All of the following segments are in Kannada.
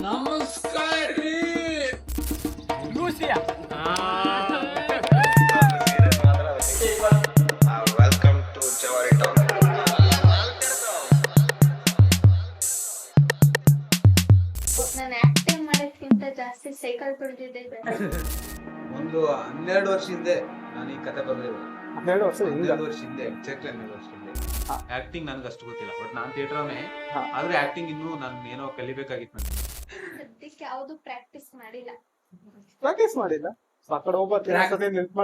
ನಮಸ್ಕಾರ ರೀ ಲೂಸಿಯಾ. ವೆಲ್ಕಮ್ ಟು ಜವಾರಿ ಟಾಕ್. ನಾನು ಆಕ್ಟಿಂಗ್ ಮಾಡೋದ್ಕಿಂತ ಜಾಸ್ತಿ ಸೈಕಲ್ ತುಳಿದಿದ್ದೆ ಒಂದು 12 ವರ್ಷ ಹಿಂದೆ ನಾನು ಈ ಕತೆ ಬಂದಿರೋದು. 12 ವರ್ಷ 12 ವರ್ಷ ಹಿಂದೆ ಎಕ್ಸಾಕ್ಟ್ 12 ವರ್ಷ ಹಿಂದೆ. ಆಕ್ಟಿಂಗ್ ನನ್ಗೆ ಅಷ್ಟು ಗೊತ್ತಿಲ್ಲ, ಬಟ್ ನಾನ್ ಥಿಯೇಟರ್ನೇ. ಆದ್ರೆ ಆಕ್ಟಿಂಗ್ ಇನ್ನೂ ನಾನು ಏನೋ ಕಲಿಬೇಕಾಗಿತ್ತು ನನಗೆ. ಸದ್ಯಕ್ಕೆ ಯಾವ್ದು ಪ್ರಾಕ್ಟೀಸ್ ಮಾಡಿಲ್ಲ. ಪ್ರಾಕ್ಟೀಸ್ ಮಾಡಿಲ್ಲ.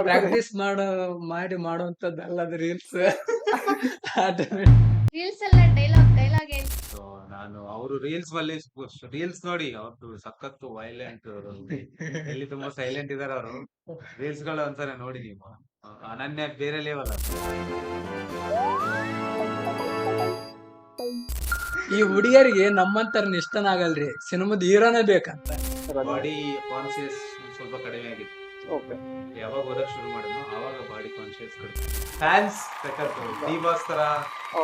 ಪ್ರಾಕ್ಟೀಸ್ ಮಾಡುವಂತದ್ದಲ್ಲ ಅದು ರೀಲ್ಸ್. ರೀಲ್ಸ್ ಎಲ್ಲ ಡೈಲಾಗ್ ಏನ್ ಸೊ ನಾನು ಅವರು ರೀಲ್ಸ್ ನೋಡಿ ಅವ್ರದ್ದು ಸಖತ್ತು ವೈಲೆಂಟ್, ಎಲ್ಲಿ ತುಂಬಾ ಸೈಲೆಂಟ್ ಇದಾರೆ ಅವರು. ರೀಲ್ಸ್ ಗಳು ಒಂದ್ಸಲ ನೋಡಿ ನೀವು, ಅನನ್ಯ ಬೇರೆ ಲೆವೆಲ್. ಈ ಹುಡುಗಿಯರಿಗೆ ನಮ್ಮಂತರ ಇಷ್ಟನಾಗಲ್ರಿ, ಸಿನಿಮಾದ ಹೀರೋನೇ ಬೇಕಂತ. ಬಾಡಿ ಕಾನ್ಶಿಯಸ್ ಸ್ವಲ್ಪ ಕಡಿಮೆ ಆಗಿತ್ತು. ಯಾವಾಗ ಓದಕ್ ಶುರು ಮಾಡಿದ್ನೋ ಅವಾಗ ಬಾಡಿ ಕಾನ್ಶಿಯಸ್ ಕಡಿಮೆ. ಫ್ಯಾನ್ಸ್ ಸಖತ್ತು, ಡಿ ಬಾಸ್ ತರ,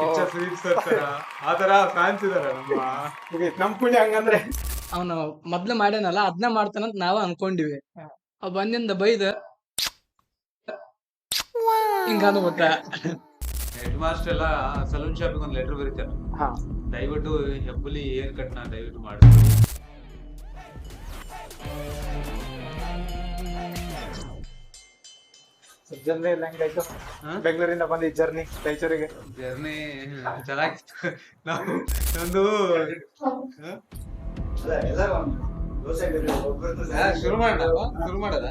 ಪಿಕ್ಚರ್ ಸುದೀಪ್ ಸರ್ ತರ ಆ ತರ ಫ್ಯಾನ್ಸ್ ಇದಾರೆ ನಮ್ ಪುಣ್ಯ ಹಂಗಂದ್ರೆ. ಅವನು ಮೊದ್ಲು ಮಾಡ್ಯಾನಲ್ಲ ಅದನ್ನ ಮಾಡ್ತಾನಂತ ನಾವ ಅನ್ಕೊಂಡಿವಿ. ಅವ್ ಬಂದಿಂದ ಬೈದ ಹಿಂಗಾದ ಗೊತ್ತ. ಹೆಡ್ ಮಾಸ್ಟರ್ ಎಲ್ಲ ಸಲೂನ್ ಶಾಪಿಗೆ ಒಂದು ಲೆಟರ್ ಬರೀತಾರೆ, ದಯವಿಟ್ಟು ಹೆಬ್ಬುಲಿ ಏರ್ ಕಟ್ ನ ದಯವಿಟ್ಟು ಮಾಡಿ. ಜರ್ನಿ ಎಲ್ಲ ಹೆಂಗಾಯ್ತು? ಬೆಂಗಳೂರಿಂದ ಬಂದಿ ಜರ್ನಿ ರಾಯಚೂರಿಗೆ. ಜರ್ನಿ ಚೆನ್ನಾಗಿತ್ತು. ನಾವು ಒಂದು ಶುರು ಮಾಡದ